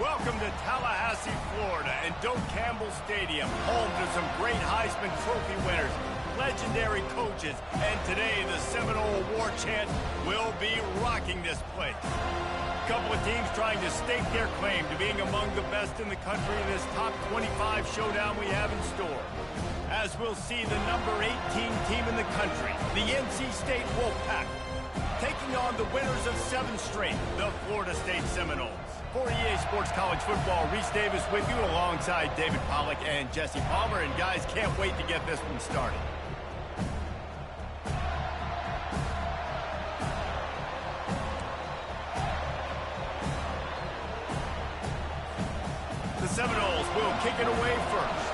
Welcome to Tallahassee, Florida, and Doak Campbell Stadium, home to some great Heisman Trophy winners, legendary coaches, and today the Seminole Award chant will be rocking this place. A couple of teams trying to stake their claim to being among the best in the country in this top 25 showdown we have in store. As we'll see the number 18 team in the country, the NC State Wolfpack, taking on the winners of 7 straight, the Florida State Seminoles. For EA Sports College Football, Reese Davis with you alongside David Pollack and Jesse Palmer. And guys, can't wait to get this one started. The Seminoles will kick it away first.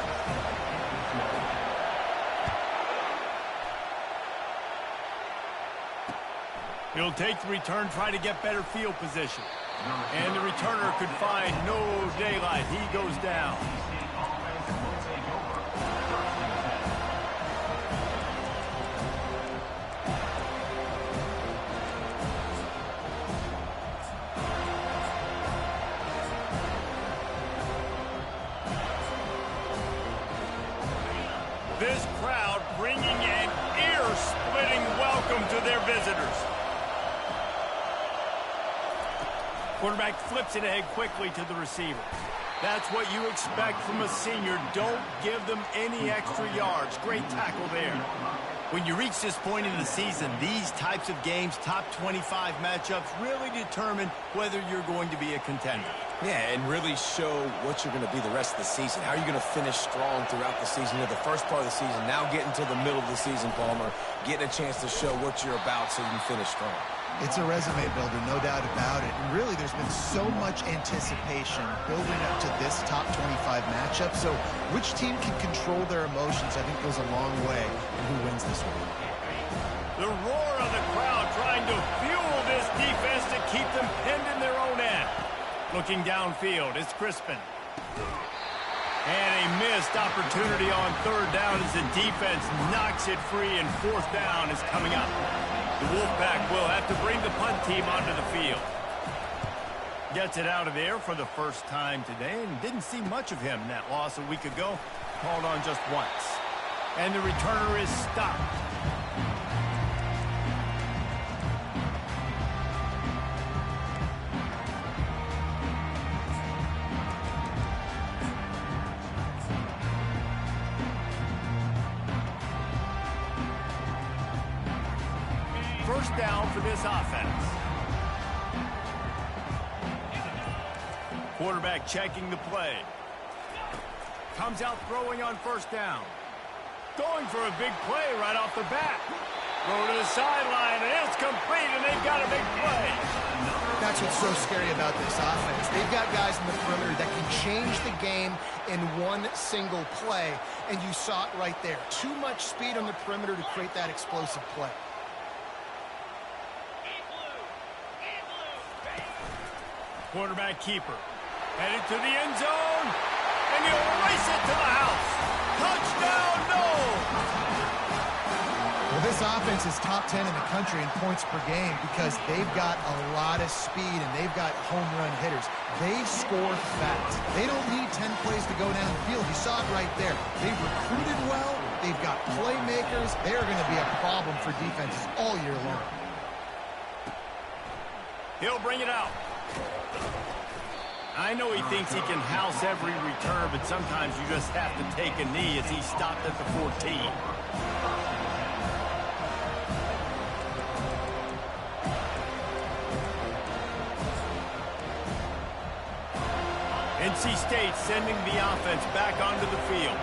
He'll take the return, try to get better field position. And the returner could find no daylight. He goes down. This crowd bringing an ear-splitting welcome to their visitors. Quarterback flips it ahead quickly to the receiver. That's what you expect from a senior. Don't give them any extra yards. Great tackle there. When you reach this point in the season, these types of games, top 25 matchups, really determine whether you're going to be a contender. Yeah, and really show what you're going to be the rest of the season. How are you going to finish strong throughout the season? The first part of the season, now getting to the middle of the season, Palmer, getting a chance to show what you're about so you can finish strong. It's a resume builder, no doubt about it. And really, there's been so much anticipation building up to this top 25 matchup. So which team can control their emotions, I think, goes a long way in who wins this one. The roar of the crowd trying to fuel this defense to keep them pinned in their own end. Looking downfield, it's Crispin. And a missed opportunity on third down as the defense knocks it free, and fourth down is coming up. The Wolfpack will have to bring the punt team onto the field. Gets it out of there for the first time today, and didn't see much of him in that loss a week ago. Called on just once. And the returner is stopped. First down for this offense. Quarterback checking the play. Comes out throwing on first down. Going for a big play right off the bat. Throw to the sideline, and it's complete, and they've got a big play. That's what's so scary about this offense. They've got guys in the perimeter that can change the game in one single play, and you saw it right there. Too much speed on the perimeter to create that explosive play. Quarterback keeper. Headed to the end zone. And he'll race it to the house. Touchdown, no! Well, this offense is top 10 in the country in points per game because they've got a lot of speed and they've got home run hitters. They score fast. They don't need 10 plays to go down the field. You saw it right there. They've recruited well. They've got playmakers. They're going to be a problem for defenses all year long. He'll bring it out. I know he thinks he can house every return, but sometimes you just have to take a knee as he stopped at the 14. NC State sending the offense back onto the field.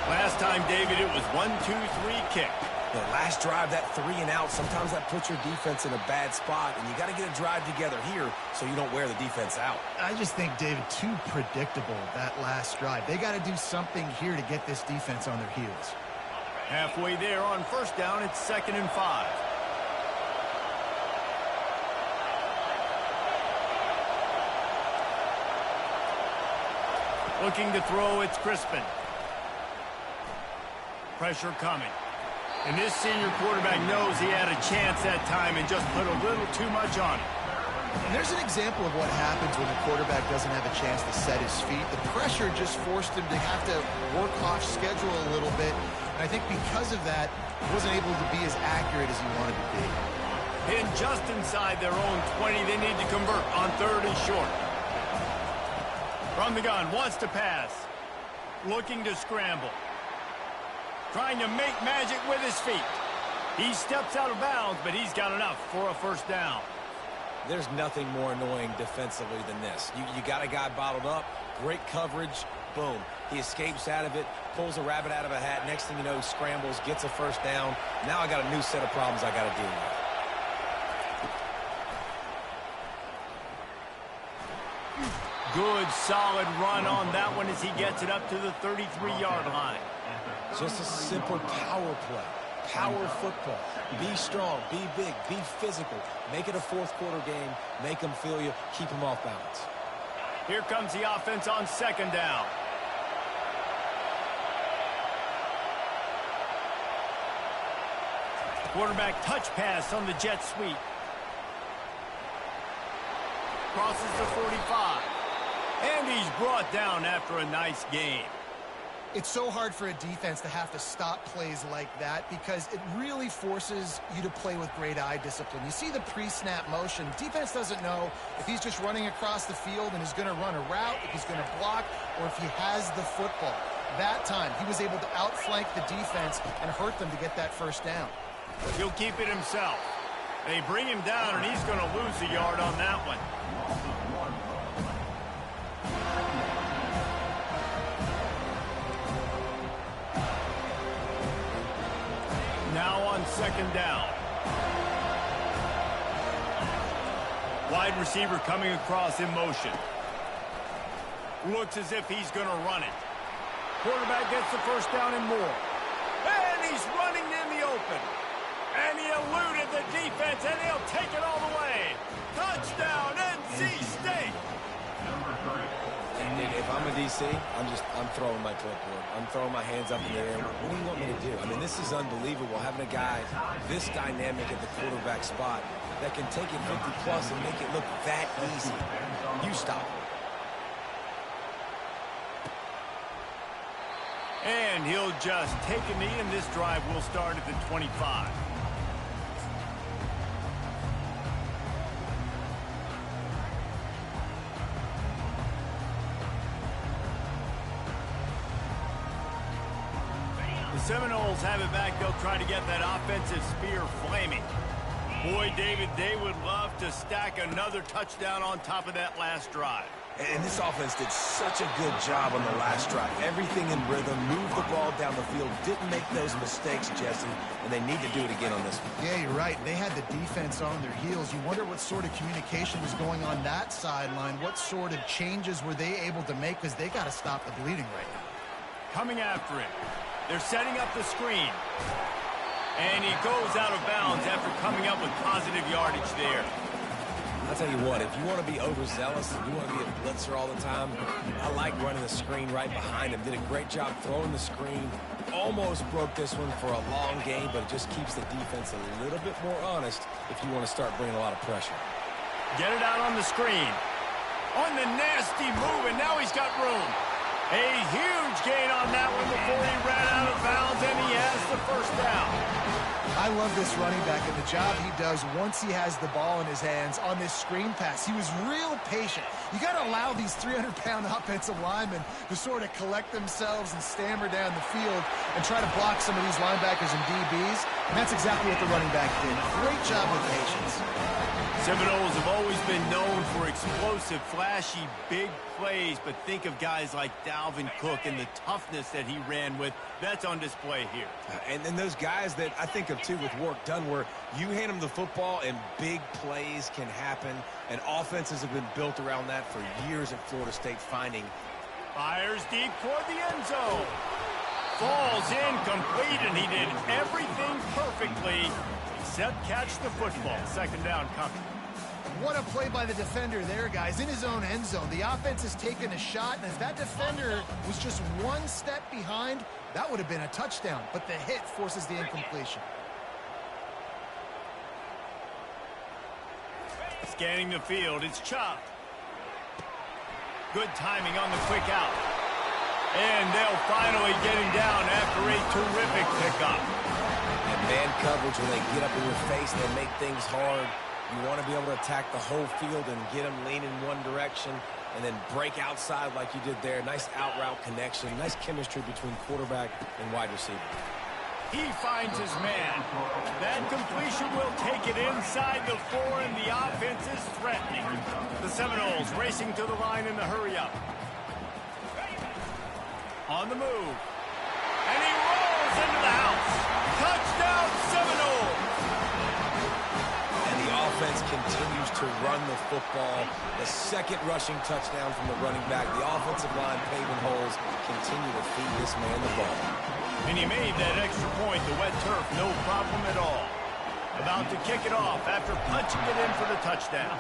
Last time, David, it was 1-2-3 kick. The last drive, that 3 and out, sometimes that puts your defense in a bad spot, and you got to get a drive together here so you don't wear the defense out. I just think, David, too predictable, that last drive. They got to do something here to get this defense on their heels. Halfway there on first down, it's 2nd and 5. Looking to throw, it's Crispin. Pressure coming. And this senior quarterback knows he had a chance that time and just put a little too much on it. And there's an example of what happens when the quarterback doesn't have a chance to set his feet. The pressure just forced him to have to work off schedule a little bit. And I think because of that, he wasn't able to be as accurate as he wanted to be. And just inside their own 20, they need to convert on 3rd and short. From the gun, wants to pass. Looking to scramble. Trying to make magic with his feet. He steps out of bounds, but he's got enough for a first down. There's nothing more annoying defensively than this. You got a guy bottled up, great coverage, boom. He escapes out of it, pulls a rabbit out of a hat. Next thing you know, he scrambles, gets a first down. Now I got a new set of problems I got to deal with. Good, solid run on that one as he gets it up to the 33-yard line. Just a simple power play. Power football. Be strong, be big, be physical. Make it a fourth-quarter game. Make them feel you. Keep them off balance. Here comes the offense on 2nd down. Quarterback touch pass on the jet sweep. Crosses the 45. And he's brought down after a nice game. It's so hard for a defense to have to stop plays like that because it really forces you to play with great eye discipline. You see the pre-snap motion. Defense doesn't know if he's just running across the field and is going to run a route, if he's going to block, or if he has the football. That time, he was able to outflank the defense and hurt them to get that first down. He'll keep it himself. They bring him down, and he's going to lose a yard on that one. Now on 2nd down. Wide receiver coming across in motion. Looks as if he's going to run it. Quarterback gets the first down and more. And he's running in the open. And he eluded the defense, and he'll take it all the way. Touchdown, NC State. And if I'm a DC, I'm throwing my clipboard. I'm throwing my hands up in the air. What do you want me to do? I mean, this is unbelievable, having a guy this dynamic at the quarterback spot that can take it 50-plus and make it look that easy. You stop him. And he'll just take a knee, and this drive will start at the 25. The Seminoles have it back. They'll try to get that offensive spear flaming. Boy, David, they would love to stack another touchdown on top of that last drive. And this offense did such a good job on the last drive. Everything in rhythm, moved the ball down the field, didn't make those mistakes, Jesse, and they need to do it again on this one. Yeah, you're right. They had the defense on their heels. You wonder what sort of communication was going on that sideline. What sort of changes were they able to make because they got to stop the bleeding right now. Coming after it. They're setting up the screen. And he goes out of bounds after coming up with positive yardage there. I'll tell you what, if you want to be overzealous and you want to be a blitzer all the time, I like running the screen right behind him. Did a great job throwing the screen. Almost broke this one for a long game, but it just keeps the defense a little bit more honest if you want to start bringing a lot of pressure. Get it out on the screen. On the nasty move, and now he's got room. A huge gain on that one before he ran out of bounds, and he has the first down. I love this running back and the job he does once he has the ball in his hands on this screen pass. He was real patient. You got to allow these 300-pound offensive linemen to sort of collect themselves and stammer down the field and try to block some of these linebackers and DBs, and that's exactly what the running back did. Great job with patience. Seminoles have always been known for explosive, flashy, big plays, but think of guys like Dalvin Cook and the toughness that he ran with. That's on display here. And then those guys that I think of, too, with work done, where you hand them the football and big plays can happen, and offenses have been built around that for years at Florida State, finding. Fires deep toward the end zone. Falls incomplete, and he did everything perfectly except catch the football. Second down coming. What a play by the defender there, guys. In his own end zone. The offense has taken a shot, and if that defender was just one step behind, that would have been a touchdown. But the hit forces the incompletion. Scanning the field, it's Chubb. Good timing on the quick out. And they'll finally get him down after a terrific pickup. And man coverage, when they get up in your face, they make things hard. You want to be able to attack the whole field and get them leaning one direction and then break outside like you did there. Nice out route connection, nice chemistry between quarterback and wide receiver. He finds his man. That completion will take it inside the 4, and the offense is threatening. The Seminoles racing to the line in the hurry-up. On the move. And he rolls into the house. Touchdown, Seminoles! And the offense continues to run the football. The second rushing touchdown from the running back. The offensive line paving holes continue to feed this man the ball. And he made that extra point, the wet turf, no problem at all. About to kick it off after punching it in for the touchdown.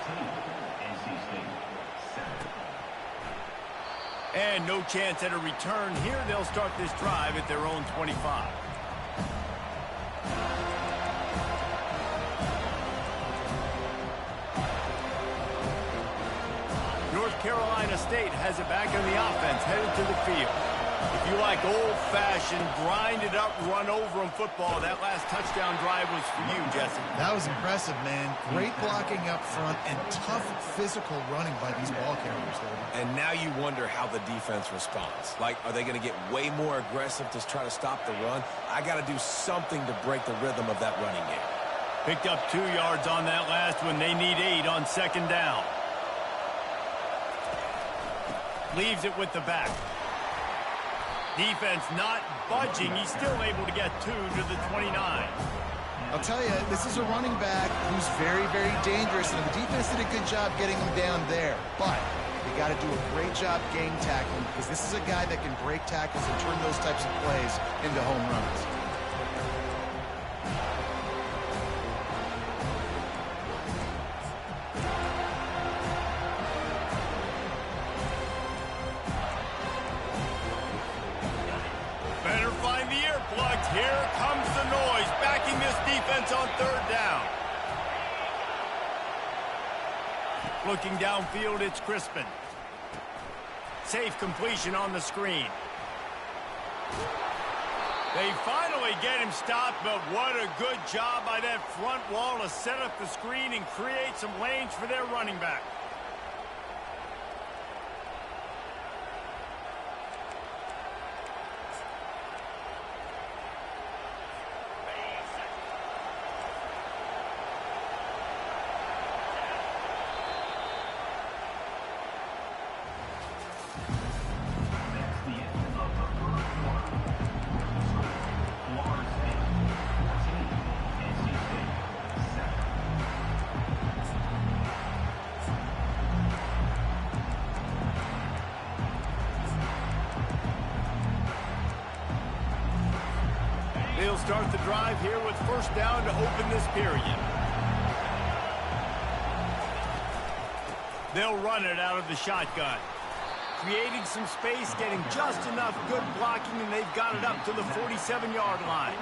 And no chance at a return here. They'll start this drive at their own 25. North Carolina State has it back on the offense, headed to the field. If you like old-fashioned, grinded-up, run-over-'em football, that last touchdown drive was for you, Jesse. That was impressive, man. Great blocking up front and tough physical running by these ball carriers there. And now you wonder how the defense responds. Like, are they going to get way more aggressive to try to stop the run? I got to do something to break the rhythm of that running game. Picked up 2 yards on that last one. They need 8 on second down. Leaves it with the back. Defense not budging. He's still able to get 2 to the 29. I'll tell you, this is a running back who's very, very dangerous, and the defense did a good job getting him down there. But they got to do a great job game tackling, because this is a guy that can break tackles and turn those types of plays into home runs. Here comes the noise, backing this defense on third down. Looking downfield, it's Crispin. Safe completion on the screen. They finally get him stopped, but what a good job by that front wall to set up the screen and create some lanes for their running back. They'll start the drive here with first down to open this period. They'll run it out of the shotgun. Creating some space, getting just enough good blocking, and they've got it up to the 47-yard line.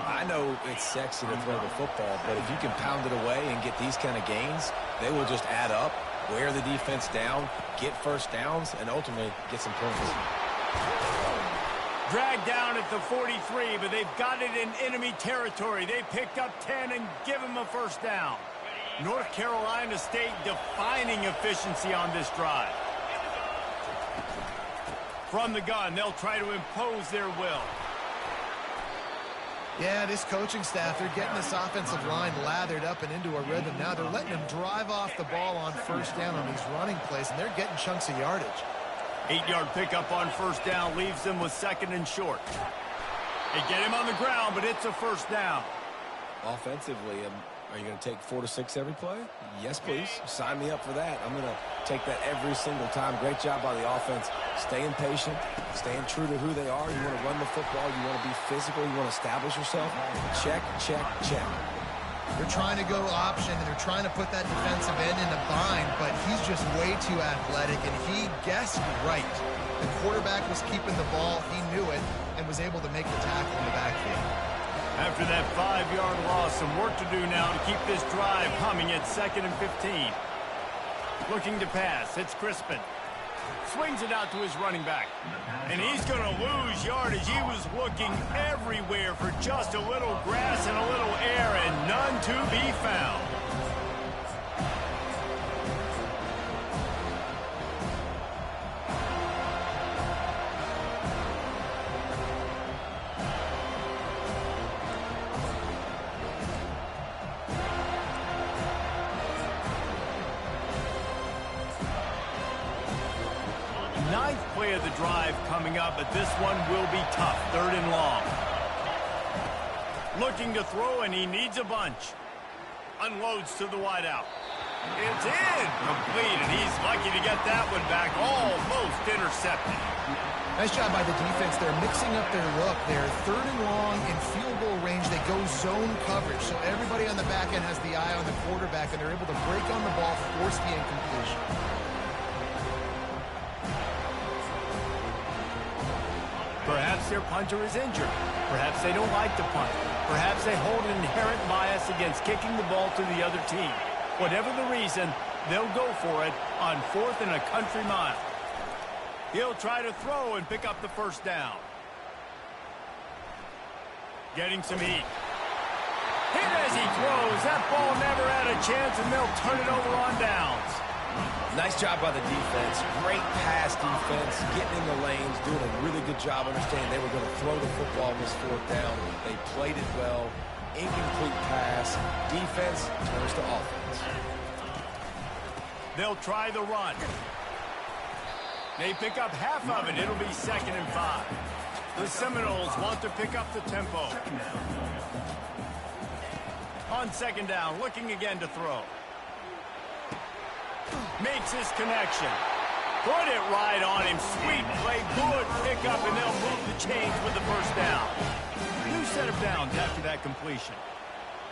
I know it's sexy to throw the football, but if you can pound it away and get these kind of gains, they will just add up, wear the defense down, get first downs, and ultimately get some points. Dragged down at the 43, but they've got it in enemy territory. They picked up 10 and give them a first down. North Carolina State defining efficiency on this drive. From the gun, they'll try to impose their will. Yeah, this coaching staff, they're getting this offensive line lathered up and into a rhythm. Now they're letting them drive off the ball on first down on these running plays, and they're getting chunks of yardage. 8-yard pickup on first down leaves them with second and short. They get him on the ground, but it's a first down. Offensively, are you going to take 4 to 6 every play? Yes, please. Sign me up for that. I'm going to take that every single time. Great job by the offense. Staying patient, staying true to who they are. You want to run the football. You want to be physical. You want to establish yourself. Check, check, check. They're trying to go option, and they're trying to put that defensive end in a bind, but he's just way too athletic, and he guessed right. The quarterback was keeping the ball. He knew it and was able to make the tackle in the backfield. After that 5-yard loss, some work to do now to keep this drive humming at 2nd and 15. Looking to pass. It's Crispin. Swings it out to his running back. And he's going to lose yardage. He was looking everywhere for just a little grass and a little air, and none to be found. Ninth play of the drive coming up, but this one will be tough. 3rd and long. Looking to throw, and he needs a bunch. Unloads to the wideout. It's in. Complete, and he's lucky to get that one back. Almost intercepted. Nice job by the defense. They're mixing up their look. They're 3rd and long in field goal range. They go zone coverage, so everybody on the back end has the eye on the quarterback, and they're able to break on the ball, force the incompletion. Perhaps their punter is injured. Perhaps they don't like to punt. Perhaps they hold an inherent bias against kicking the ball to the other team. Whatever the reason, they'll go for it on 4th and a country mile. He'll try to throw and pick up the 1st down. Getting some heat. Hit as he throws. That ball never had a chance, and they'll turn it over on downs. Nice job by the defense. Great pass defense, getting in the lanes, doing a really good job understanding they were going to throw the football on this 4th down. They played it well. Incomplete pass. Defense turns to offense. They'll try the run. They pick up half of it. It'll be 2nd and 5. The Seminoles want to pick up the tempo. On 2nd down, looking again to throw. Makes his connection. Put it right on him. Sweet play. Good pickup, and they'll move the chains with the 1st down. New set of downs after that completion.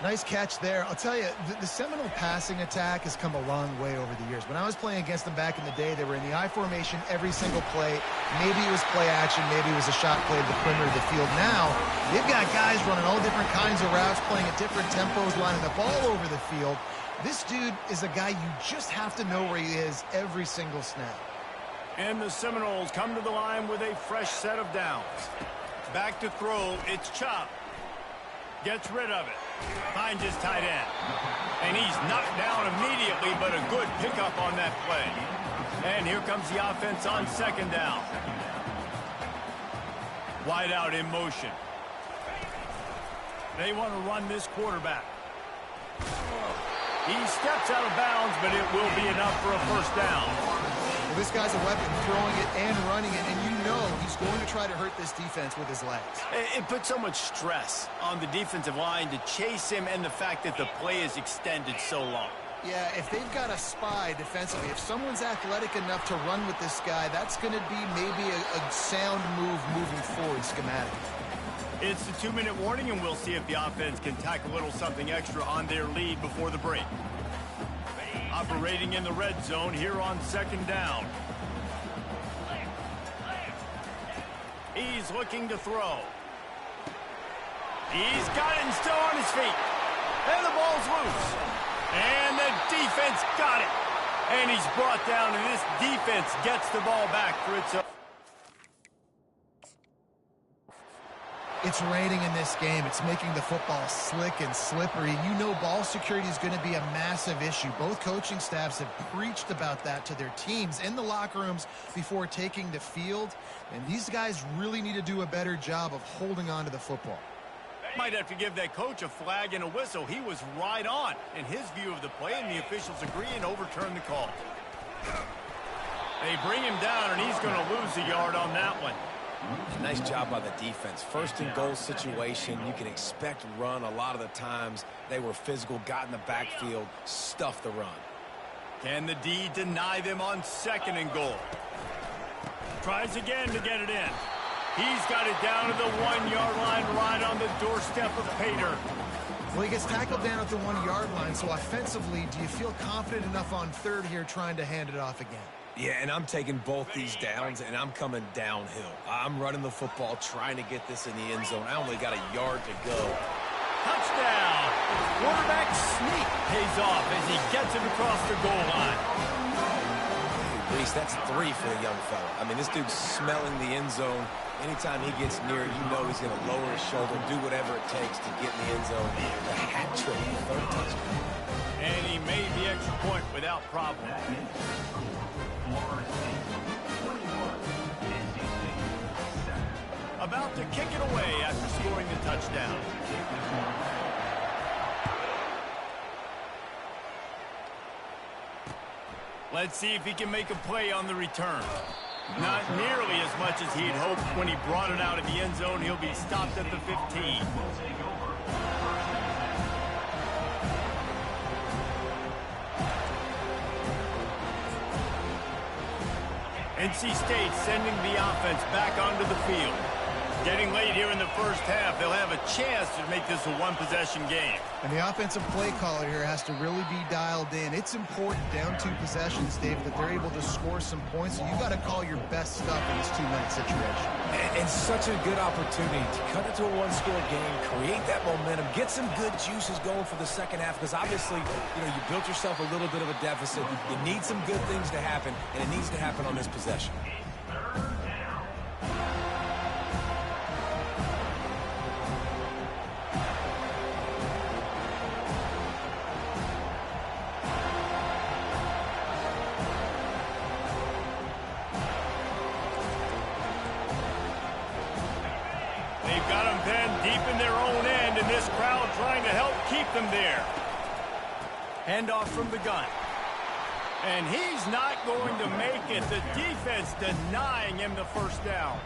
Nice catch there. I'll tell you, the Seminole passing attack has come a long way over the years. When I was playing against them back in the day, they were in the I formation every single play. Maybe it was play action. Maybe it was a shot play to the perimeter of the field. Now, they've got guys running all different kinds of routes, playing at different tempos, lining up all over the field. This dude is a guy you just have to know where he is every single snap. And the Seminoles come to the line with a fresh set of downs. Back to throw. It's Chop. Gets rid of it. Finds his tight end. And he's knocked down immediately, but a good pickup on that play. And here comes the offense on 2nd down. Wide out in motion. They want to run this quarterback. He steps out of bounds, but it will be enough for a 1st down. Well, this guy's a weapon, throwing it and running it, and you know he's going to try to hurt this defense with his legs. It puts so much stress on the defensive line to chase him, and the fact that the play is extended so long. Yeah, if they've got a spy defensively, if someone's athletic enough to run with this guy, that's going to be maybe a sound move moving forward schematically. It's the 2-minute warning, and we'll see if the offense can tack a little something extra on their lead before the break. Operating in the red zone here on 2nd down. He's looking to throw. He's got it and still on his feet. And the ball's loose. And the defense got it. And he's brought down, and this defense gets the ball back for its own. It's raining in this game. It's making the football slick and slippery. You know ball security is going to be a massive issue. Both coaching staffs have preached about that to their teams in the locker rooms before taking the field. And these guys really need to do a better job of holding on to the football. Might have to give that coach a flag and a whistle. He was right on in his view of the play, and the officials agree and overturn the call. They bring him down, and he's going to lose a yard on that one. Nice job by the defense. 1st and goal situation. You can expect run a lot of the times. They were physical, got in the backfield, stuffed the run. Can the D deny them on 2nd and goal? Tries again to get it in. He's got it down to the 1-yard line, right on the doorstep of Pater. Well, he gets tackled down at the 1-yard line, so offensively, do you feel confident enough on 3rd here trying to hand it off again? Yeah, and I'm taking both these downs, and I'm coming downhill. I'm running the football, trying to get this in the end zone. I only got a yard to go. Touchdown. Quarterback sneak pays off as he gets it across the goal line. Reese, that's 3 for the young fella. I mean, this dude's smelling the end zone. Anytime he gets near it, you know he's going to lower his shoulder, do whatever it takes to get in the end zone. The hat trick, 3rd touchdown. And he made the extra point without problem. About to kick it away after scoring the touchdown. Let's see if he can make a play on the return. Not nearly as much as he'd hoped when he brought it out of the end zone. He'll be stopped at the 15. NC State sending the offense back onto the field. Getting late here in the first half, they'll have a chance to make this a one-possession game. And the offensive play caller here has to really be dialed in. It's important down 2 possessions, Dave, that they're able to score some points. So you got to call your best stuff in this 2-minute situation. And such a good opportunity to cut into a 1-score game, create that momentum, get some good juices going for the second half, because obviously, you know, you built yourself a little bit of a deficit. You need some good things to happen, and it needs to happen on this possession. There. Handoff from the gun. And he's not going to make it. The defense denying him the first down.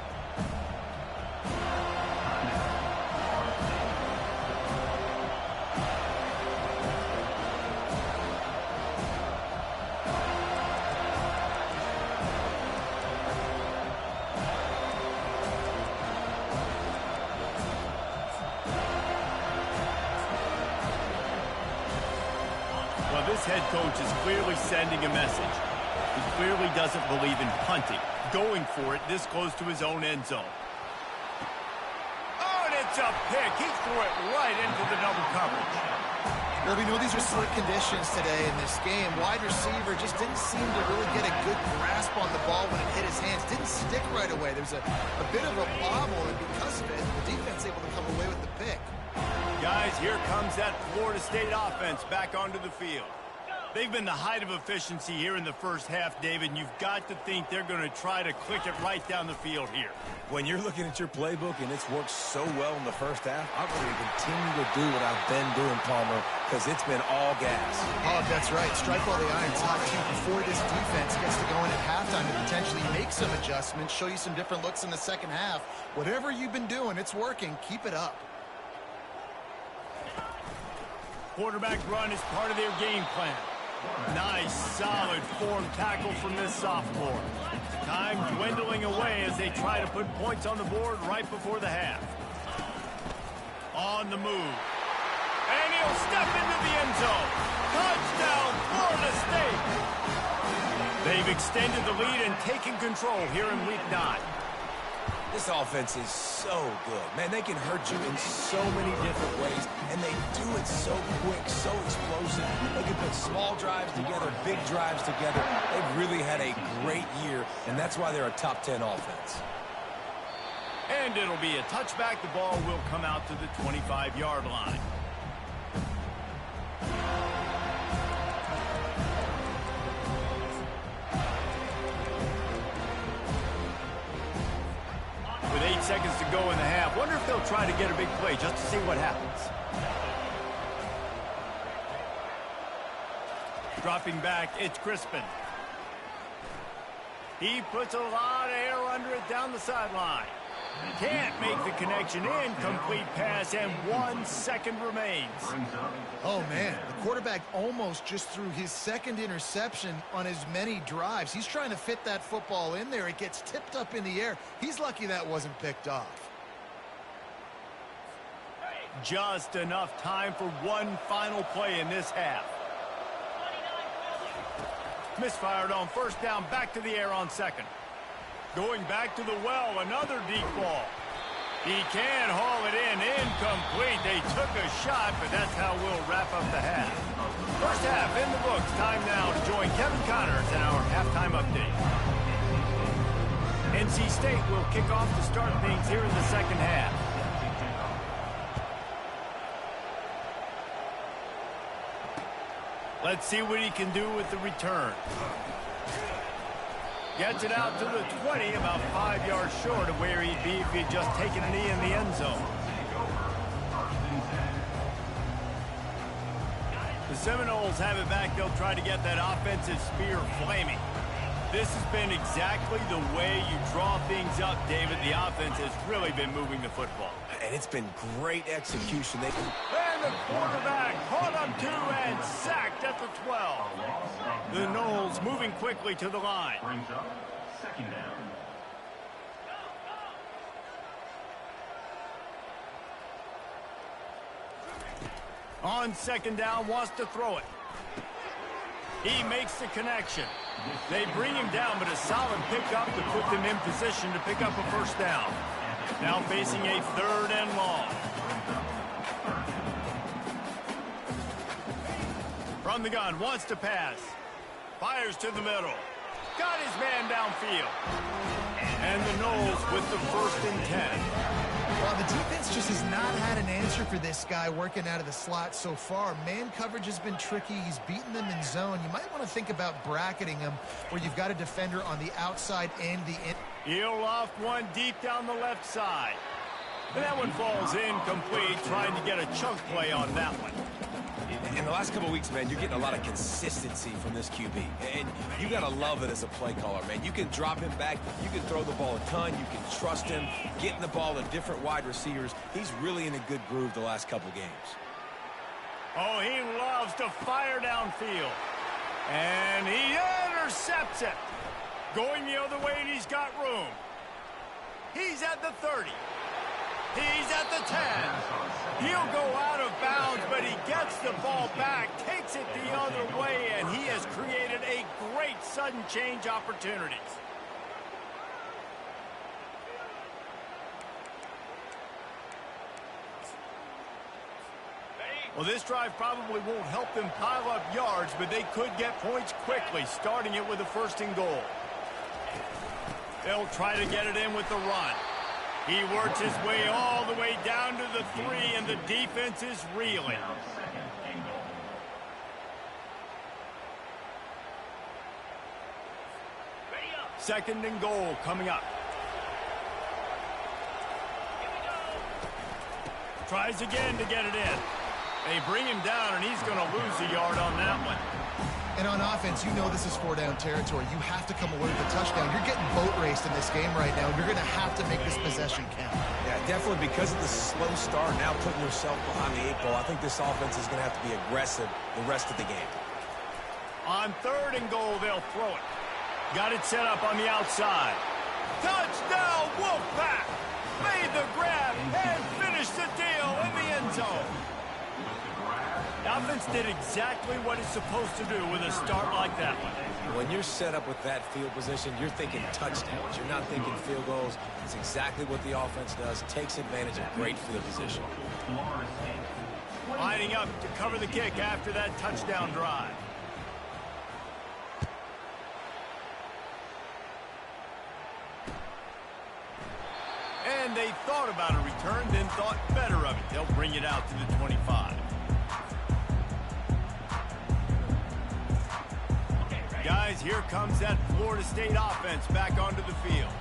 This head coach is clearly sending a message. He clearly doesn't believe in punting, going for it this close to his own end zone. Oh, and it's a pick. He threw it right into the double coverage. Well, we know these are slick conditions today in this game. Wide receiver just didn't seem to really get a good grasp on the ball when it hit his hands. Didn't stick right away. There's a bit of a bobble, and because of it, the defense able to come away with the pick. Guys, here comes that Florida State offense back onto the field. They've been the height of efficiency here in the first half, David, and you've got to think they're going to try to click it right down the field here. When you're looking at your playbook and it's worked so well in the first half, I'm going to continue to do what I've been doing, Palmer, because it's been all gas. Oh, that's right. Strike while the iron's hot, too, before this defense gets to go in at halftime to potentially make some adjustments, show you some different looks in the second half. Whatever you've been doing, it's working. Keep it up. Quarterback run is part of their game plan. Nice, solid form tackle from this sophomore. Time dwindling away as they try to put points on the board right before the half. On the move. And he'll step into the end zone. Touchdown, Florida State. They've extended the lead and taken control here in Week 9. This offense is so good. Man, they can hurt you in so many different ways, and they do it so quick, so explosive. They can put small drives together, big drives together. They've really had a great year, and that's why they're a top 10 offense. And it'll be a touchback. The ball will come out to the 25-yard line. With 8 seconds to go in the half, wonder if they'll try to get a big play just to see what happens. Dropping back, it's Crispin. He puts a lot of air under it down the sideline. Can't make the connection. Incomplete pass, and 1 second remains. Oh, man. The quarterback almost just threw his second interception on as many drives. He's trying to fit that football in there. It gets tipped up in the air. He's lucky that wasn't picked off. Just enough time for one final play in this half. Misfired on first down, back to the air on second. Going back to the well, another deep ball. He can haul it in. Incomplete. They took a shot, but that's how we'll wrap up the half. First half in the books. Time now to join Kevin Connors in our halftime update. NC State will kick off to start things here in the second half. Let's see what he can do with the return. Gets it out to the 20, about 5 yards short of where he'd be if he'd just taken a knee in the end zone. The Seminoles have it back. They'll try to get that offensive spear flaming. This has been exactly the way you draw things up, David. The offense has really been moving the football. And it's been great execution. And the quarterback caught up to and sacked at the 12. The Noles moving quickly to the line. Brings up second down. On second down, wants to throw it. He makes the connection. They bring him down, but a solid pickup to put them in position to pick up a first down. Now facing a 3rd and long. From the gun, wants to pass. Fires to the middle. Got his man downfield. And the Noles with the 1st and 10. Well, the defense just has not had an answer for this guy working out of the slot so far. Man coverage has been tricky. He's beaten them in zone. You might want to think about bracketing him where you've got a defender on the outside and the in. He'll loft one deep down the left side. And that one falls incomplete, trying to get a chunk play on that one. In the last couple of weeks, man, you're getting a lot of consistency from this QB. And you got to love it as a play caller, man. You can drop him back. You can throw the ball a ton. You can trust him, getting the ball to different wide receivers. He's really in a good groove the last couple games. Oh, he loves to fire downfield. And he intercepts it. Going the other way, and he's got room. He's at the 30. He's at the 10. He'll go out of bounds, but he gets the ball back, takes it the other way, and he has created a great sudden change opportunities. Well, this drive probably won't help them pile up yards, but they could get points quickly, starting it with a 1st and goal. They'll try to get it in with the run. He works his way all the way down to the 3, and the defense is reeling. Second and goal coming up. Tries again to get it in. They bring him down, and he's going to lose a yard on that one. And on offense, you know this is 4-down territory. You have to come away with a touchdown. You're getting boat raced in this game right now. You're going to have to make this possession count. Yeah, definitely because of the slow start, now putting yourself behind the 8 ball. I think this offense is going to have to be aggressive the rest of the game. On 3rd and goal, they'll throw it. Got it set up on the outside. Touchdown, Wolfpack! Made the grab and finished the deal in the end zone. The offense did exactly what it's supposed to do with a start like that one. When you're set up with that field position, you're thinking touchdowns. You're not thinking field goals. It's exactly what the offense does. Takes advantage of great field position. Lining up to cover the kick after that touchdown drive. And they thought about a return, then thought better of it. They'll bring it out to the 25. Guys, here comes that Florida State offense back onto the field.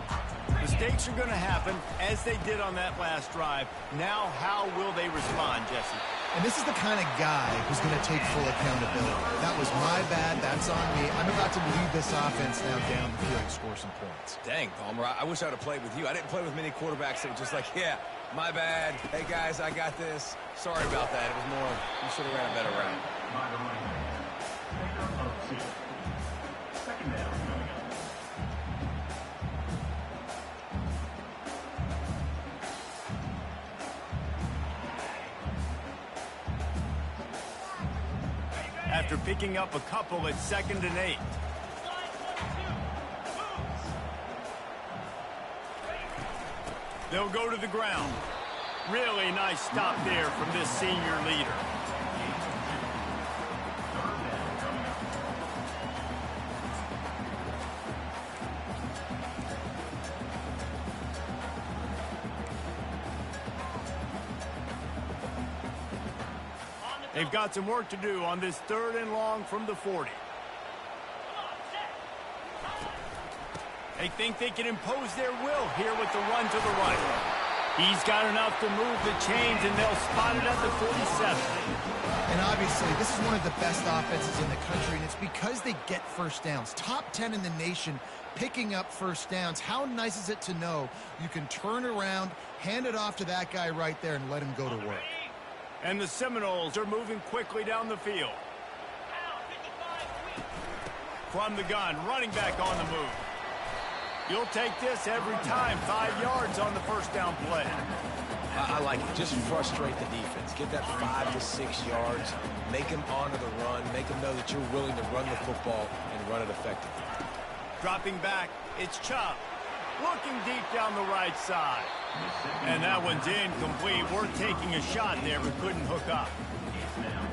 Mistakes are going to happen, as they did on that last drive. Now, how will they respond, Jesse? And this is the kind of guy who's going to take full accountability. That was my bad. That's on me. I'm about to lead this offense now down the field and score some points. Dang, Palmer, I wish I would have played with you. I didn't play with many quarterbacks that were just like, yeah, my bad. Hey, guys, I got this. Sorry about that. It was more, you should have ran a better route. Second down coming up. After picking up a couple at 2nd and 8. They'll go to the ground. Really nice stop there from this senior leader. They've got some work to do on this 3rd and long from the 40. They think they can impose their will here with the run to the right. He's got enough to move the chains, and they'll spot it at the 47. And obviously, this is one of the best offenses in the country, and it's because they get first downs. Top 10 in the nation picking up first downs. How nice is it to know you can turn around, hand it off to that guy right there, and let him go to work. And the Seminoles are moving quickly down the field. From the gun, running back on the move. You'll take this every time. 5 yards on the first down play. I like it. Just frustrate the defense. Get that 5 to 6 yards. Make them honor the run. Make them know that you're willing to run the football and run it effectively. Dropping back, it's Chubb. Looking deep down the right side. And that one's incomplete. We're taking a shot there, but couldn't hook up.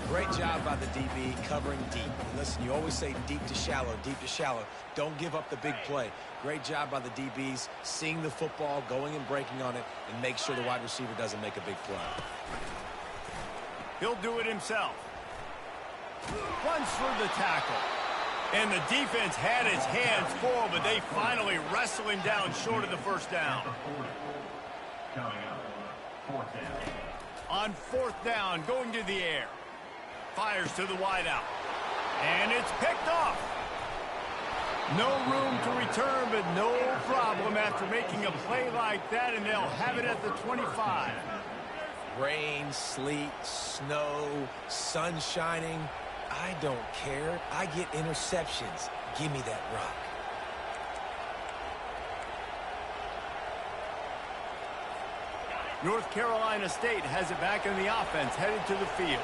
Great job by the DB covering deep. And listen, you always say deep to shallow, deep to shallow. Don't give up the big play. Great job by the DBs, seeing the football, going and breaking on it, and make sure the wide receiver doesn't make a big play. He'll do it himself. Runs for the tackle. And the defense had its hands full, but they finally wrestle him down short of the first down. Coming up, 4th down. On 4th down, going to the air. Fires to the wideout. And it's picked off. No room to return, but no problem after making a play like that, and they'll have it at the 25. Rain, sleet, snow, sun shining. I don't care. I get interceptions. Give me that rock. North Carolina State has it back in the offense, headed to the field.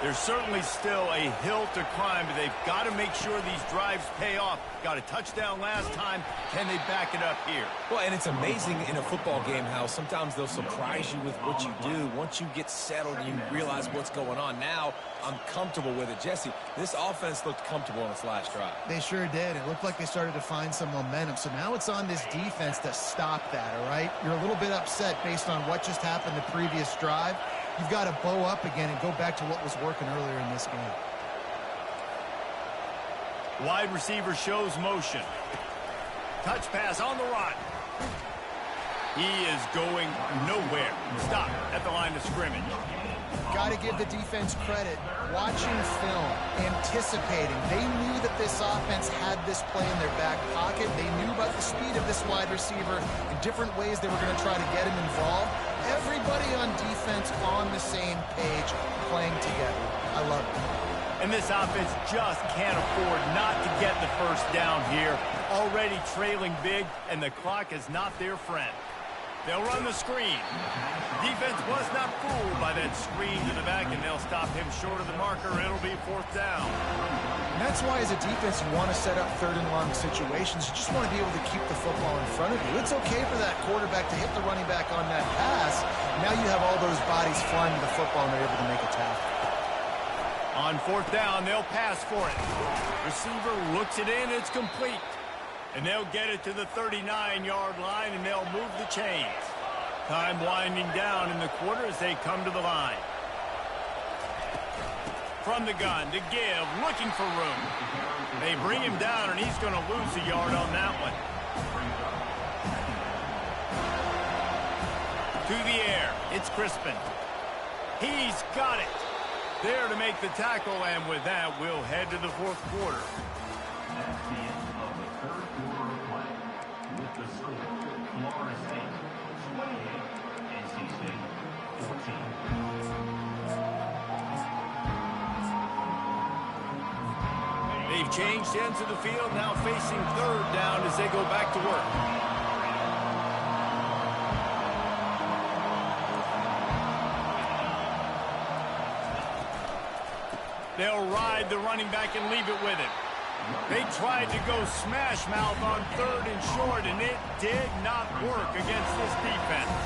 There's certainly still a hill to climb, but they've got to make sure these drives pay off. Got a touchdown last time. Can they back it up here? Well, and it's amazing in a football game how sometimes they'll surprise you with what you do. Once you get settled and you realize what's going on, now I'm comfortable with it. Jesse, this offense looked comfortable on its last drive. They sure did. It looked like they started to find some momentum. So now it's on this defense to stop that, all right? You're a little bit upset based on what just happened the previous drive. You've got to bow up again and go back to what was working earlier in this game. Wide receiver shows motion. Touch pass on the run. He is going nowhere. Stop at the line of scrimmage. Got to give the defense credit. Watching film, anticipating. They knew that this offense had this play in their back pocket. They knew about the speed of this wide receiver in different ways they were going to try to get him involved. Everybody on defense on the same page, playing together. I love it. And this offense just can't afford not to get the first down here. Already trailing big, and the clock is not their friend. They'll run the screen. Defense was not fooled by that screen to the back, and they'll stop him short of the marker. It'll be 4th down. And that's why, as a defense, you want to set up 3rd and long situations. You just want to be able to keep the football in front of you. It's okay for that quarterback to hit the running back on that pass. Now you have all those bodies flying to the football, and they're able to make a tackle. On 4th down, they'll pass for it. Receiver looks it in. It's complete. And they'll get it to the 39-yard line, and they'll move the chains. Time winding down in the quarter as they come to the line. From the gun to give, looking for room. They bring him down, and he's going to lose a yard on that one. To the air, it's Crispin. He's got it. There to make the tackle, and with that, we'll head to the 4th quarter. That's the end of the 3rd quarter of play. With the score, Florida State 28, NC State 14. They've changed ends of the field, now facing 3rd down as they go back to work. They'll ride the running back and leave it with him. They tried to go smash mouth on 3rd and short, and it did not work against this defense.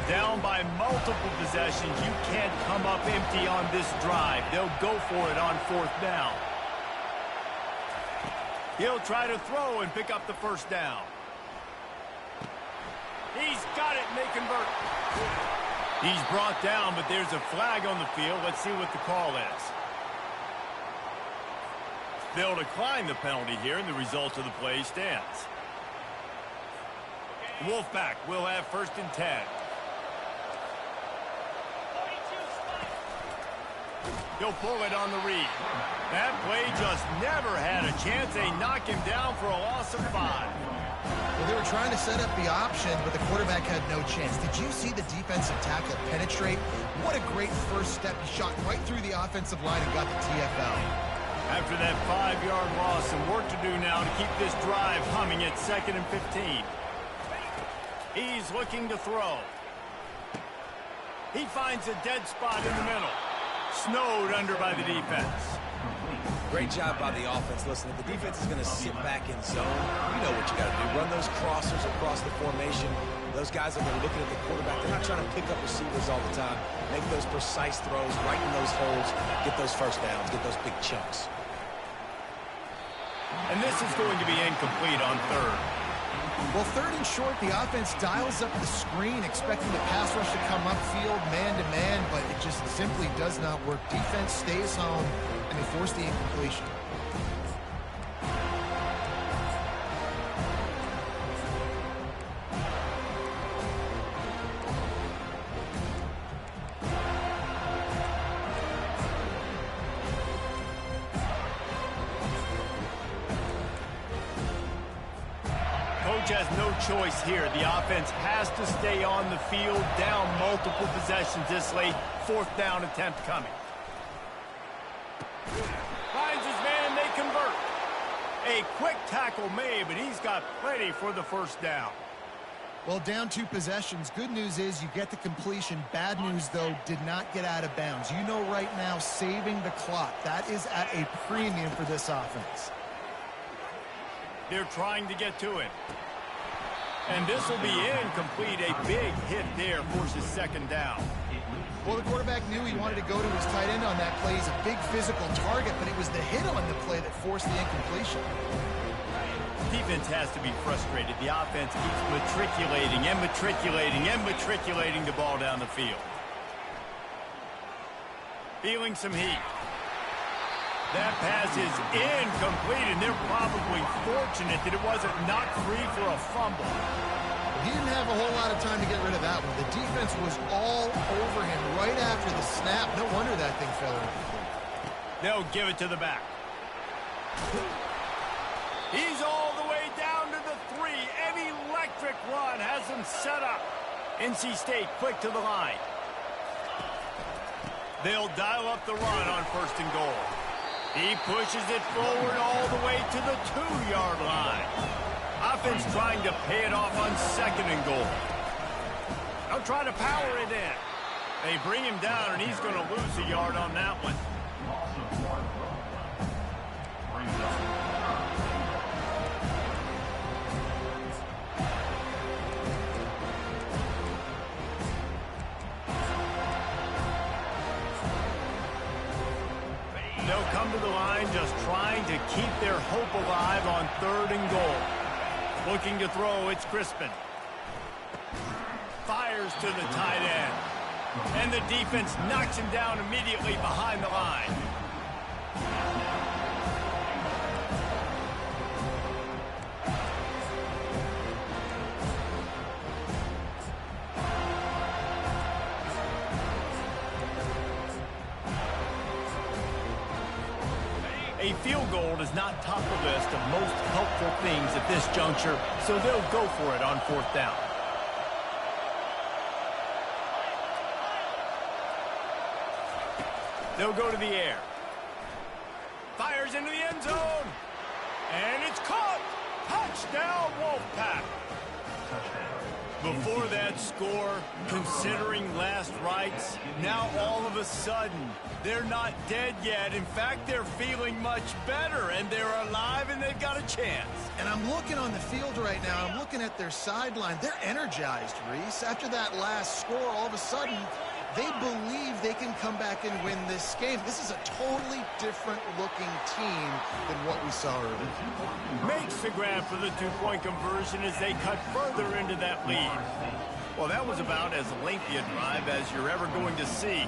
Down by multiple possessions, you can't come up empty on this drive. They'll go for it on 4th down. He'll try to throw and pick up the 1st down. He's got it, and they convert. He's brought down, but there's a flag on the field. Let's see what the call is. They'll decline the penalty here, and the result of the play stands. Wolfpack will have 1st and 10. He'll pull it on the read. That play just never had a chance. They knock him down for a loss of 5. Well, they were trying to set up the option, but the quarterback had no chance. Did you see the defensive tackle penetrate? What a great first step. He shot right through the offensive line and got the TFL. After that 5-yard loss, some work to do now to keep this drive humming at 2nd and 15. He's looking to throw. He finds a dead spot in the middle. Snowed under by the defense. Great job by the offense. Listen, if the defense is going to sit back in zone, you know what you got to do. Run those crossers across the formation. Those guys are going to be looking at the quarterback. They're not trying to pick up receivers all the time. Make those precise throws, right in those holes, get those 1st downs, get those big chunks. And this is going to be incomplete on 3rd. Well, 3rd and short, the offense dials up the screen, expecting the pass rush to come upfield, man-to-man, but it just simply does not work. Defense stays home, and they force the incompletion. Coach has no choice here. The offense has to stay on the field, down multiple possessions this late. 4th down attempt coming. Finds his man, they convert. A quick tackle made, but he's got plenty for the 1st down. Well, down 2 possessions. Good news is you get the completion. Bad news, though, did not get out of bounds. You know right now, saving the clock. That is at a premium for this offense. They're trying to get to him. And this will be incomplete. A big hit there forces 2nd down. Well, the quarterback knew he wanted to go to his tight end on that play. He's a big physical target, but it was the hit on the play that forced the incompletion. Defense has to be frustrated. The offense keeps matriculating and matriculating and matriculating the ball down the field. Feeling some heat. That pass is incomplete, and they're probably fortunate that it wasn't knocked free for a fumble. He didn't have a whole lot of time to get rid of that one. The defense was all over him right after the snap. No wonder that thing fell incomplete. They'll give it to the back. He's all the way down to the 3. An electric run has him set up. NC State quick to the line. They'll dial up the run on 1st and goal. He pushes it forward all the way to the 2-yard line. Offense trying to pay it off on 2nd and goal. They'll try to power it in. They bring him down, and he's going to lose a yard on that one. They'll come to the line just trying to keep their hope alive on 3rd and goal. Looking to throw, it's Crispin. Fires to the tight end. And the defense knocks him down immediately behind the line. A field goal does not top the list of most helpful things at this juncture, so they'll go for it on 4th down. They'll go to the air. Fires into the end zone. And it's caught. Touchdown, Wolfpack. Before that score, considering last rites, now all of a sudden, they're not dead yet. In fact, they're feeling much better, and they're alive, and they've got a chance. And I'm looking on the field right now. I'm looking at their sideline. They're energized, Reese. After that last score, all of a sudden, they believe they can come back and win this game. This is a totally different-looking team than what we saw earlier. Makes the grab for the two-point conversion as they cut further into that lead. Well, that was about as lengthy a drive as you're ever going to see.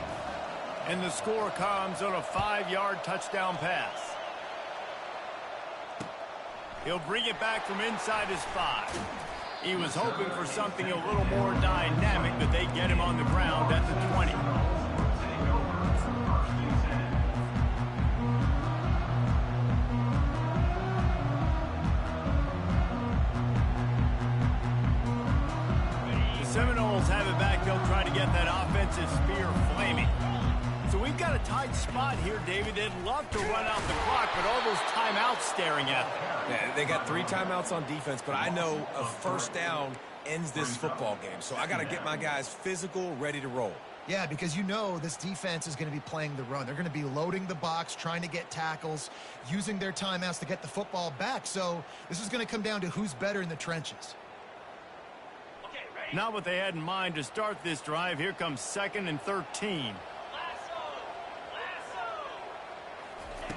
And the score comes on a 5-yard touchdown pass. He'll bring it back from inside his 5. He was hoping for something a little more dynamic, but they get him on the ground at the 20. The Seminoles have it back. They'll try to get that offensive spear flaming. So we've got a tight spot here, David. They'd love to run out the clock, but all those timeouts staring at them. Yeah, they got 3 timeouts on defense, but I know a first down ends this football game. So I got to get my guys physical, ready to roll. Yeah, because you know this defense is going to be playing the run. They're going to be loading the box, trying to get tackles, using their timeouts to get the football back. So this is going to come down to who's better in the trenches. Not what they had in mind to start this drive. Here comes 2nd and 13.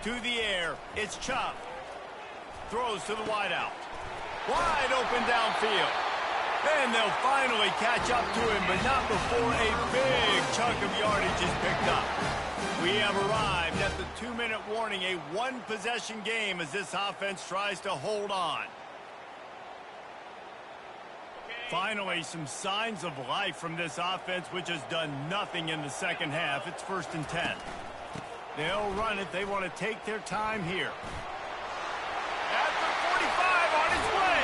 To the air, it's Chubb. Throws to the wideout. Wide open downfield. And they'll finally catch up to him, but not before a big chunk of yardage is picked up. We have arrived at the 2-minute warning, a one-possession game as this offense tries to hold on. Finally, some signs of life from this offense, which has done nothing in the second half. It's 1st and 10. They'll run it. They want to take their time here. At the 45 on his way.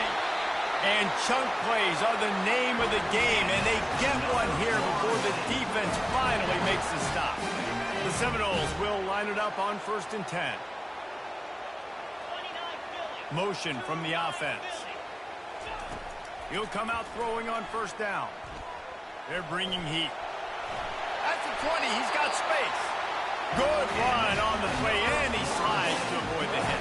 And chunk plays are the name of the game, and they get one here before the defense finally makes the stop. The Seminoles will line it up on 1st and 10. Motion from the offense. He'll come out throwing on 1st down. They're bringing heat. At the 20, he's got space. Good run on the play, and he slides to avoid the hit.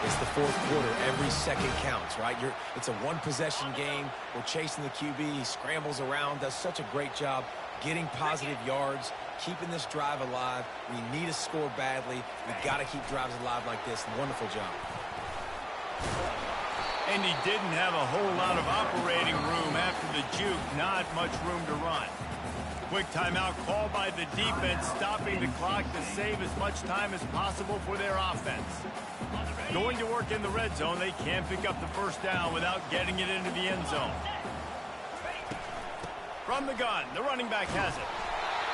It's the 4th quarter. Every second counts, right? It's a one-possession game. We're chasing the QB. He scrambles around, does such a great job getting positive yards, keeping this drive alive. We need a score badly. We've got to keep drives alive like this. Wonderful job. And he didn't have a whole lot of operating room after the juke. Not much room to run. Quick timeout called by the defense, stopping the clock to save as much time as possible for their offense. Going to work in the red zone, they can't pick up the 1st down without getting it into the end zone. From the gun, the running back has it.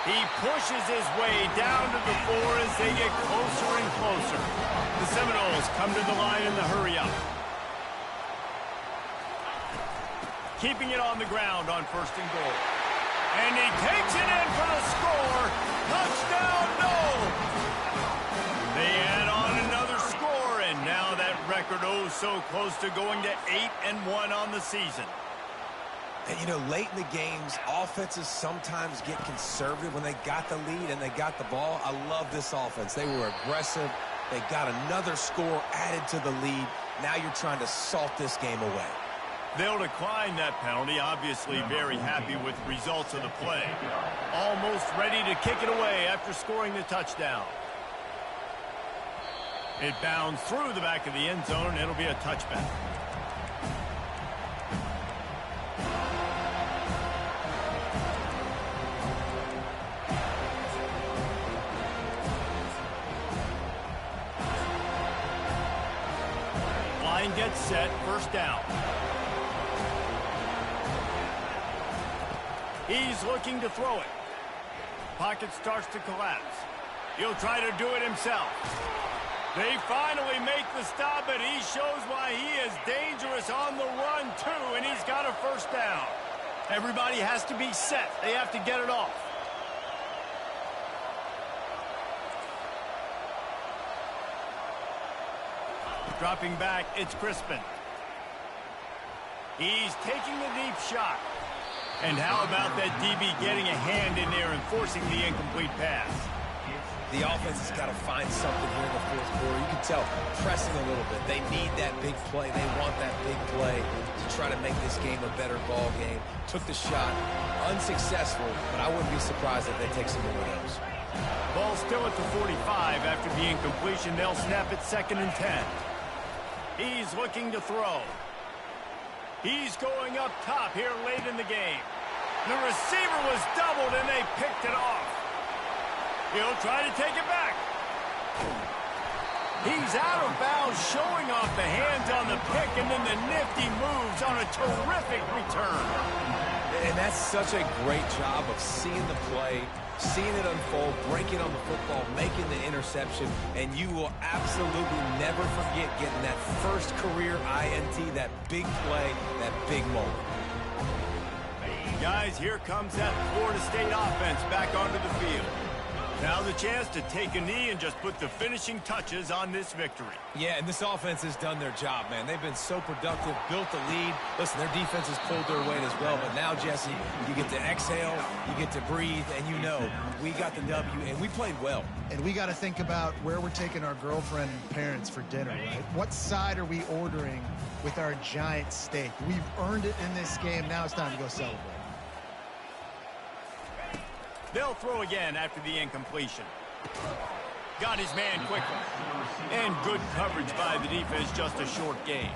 He pushes his way down to the 4 as they get closer and closer. The Seminoles come to the line in the hurry up. Keeping it on the ground on 1st and goal. And he takes it in for the score. Touchdown, no! They add on another score, and now that record oh so close to going to 8-1 on the season. And, you know, late in the games, offenses sometimes get conservative when they got the lead and they got the ball. I love this offense. They were aggressive. They got another score added to the lead. Now you're trying to salt this game away. They'll decline that penalty, obviously very happy with the results of the play. Almost ready to kick it away after scoring the touchdown. It bounds through the back of the end zone, and it'll be a touchback. Line gets set, 1st down. He's looking to throw it. Pocket starts to collapse. He'll try to do it himself. They finally make the stop, but he shows why he is dangerous on the run, too, and he's got a 1st down. Everybody has to be set. They have to get it off. Dropping back, it's Crispin. He's taking the deep shot. And how about that DB getting a hand in there and forcing the incomplete pass? The offense has got to find something here in the fourth quarter. You can tell, pressing a little bit. They need that big play. They want that big play to try to make this game a better ball game. Took the shot, unsuccessful, but I wouldn't be surprised if they take some more of those. Ball still at the 45 after the incompletion. They'll snap it 2nd and 10. He's looking to throw. He's going up top here late in the game. The receiver was doubled, and they picked it off. He'll try to take it back. He's out of bounds, showing off the hands on the pick, and then the nifty moves on a terrific return. And that's such a great job of seeing the play, seeing it unfold, breaking on the football, making the interception, and you will absolutely never forget getting that first career INT, that big play, that big moment. Guys, here comes that Florida State offense back onto the field. Now the chance to take a knee and just put the finishing touches on this victory. Yeah, and this offense has done their job, man. They've been so productive, built the lead. Listen, their defense has pulled their weight as well. But now, Jesse, you get to exhale, you get to breathe, and you know we got the W, and we played well. And we got to think about where we're taking our girlfriend and parents for dinner, right? What side are we ordering with our giant steak? We've earned it in this game. Now it's time to go celebrate. They'll throw again after the incompletion. Got his man quickly. And good coverage by the defense, just a short gain.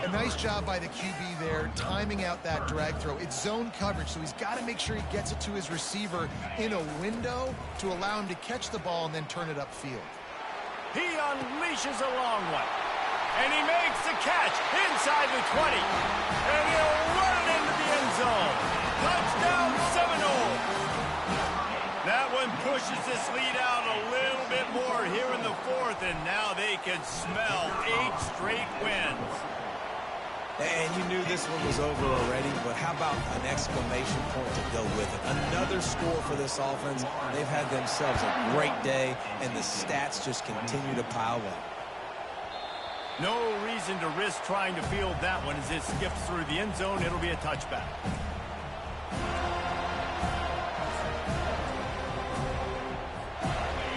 A nice job by the QB there, timing out that drag throw. It's zone coverage, so he's got to make sure he gets it to his receiver in a window to allow him to catch the ball and then turn it upfield. He unleashes a long one. And he makes the catch inside the 20. And he'll run it into the end zone. Touchdown Seminole. That one pushes this lead out a little bit more here in the fourth, and now they can smell 8 straight wins. And you knew this one was over already, but how about an exclamation point to go with it? Another score for this offense. They've had themselves a great day, and the stats just continue to pile up. No reason to risk trying to field that one as it skips through the end zone. It'll be a touchback.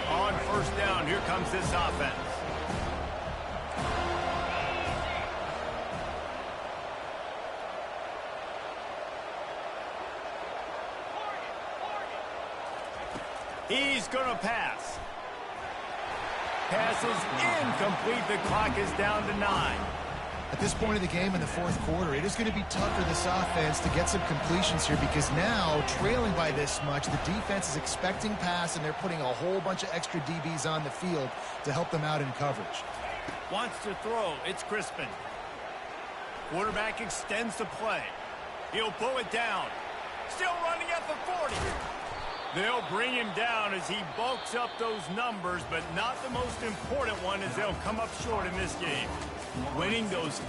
On first down, here comes this offense. He's going to pass. Pass is incomplete. The clock is down to 9. At this point of the game in the fourth quarter, it is going to be tough for this offense to get some completions here because now, trailing by this much, the defense is expecting pass, and they're putting a whole bunch of extra DBs on the field to help them out in coverage. Wants to throw. It's Crispin. Quarterback extends the play. He'll pull it down. Still running at the 40. They'll bring him down as he bulks up those numbers, but not the most important one, as they'll come up short in this game. Winning those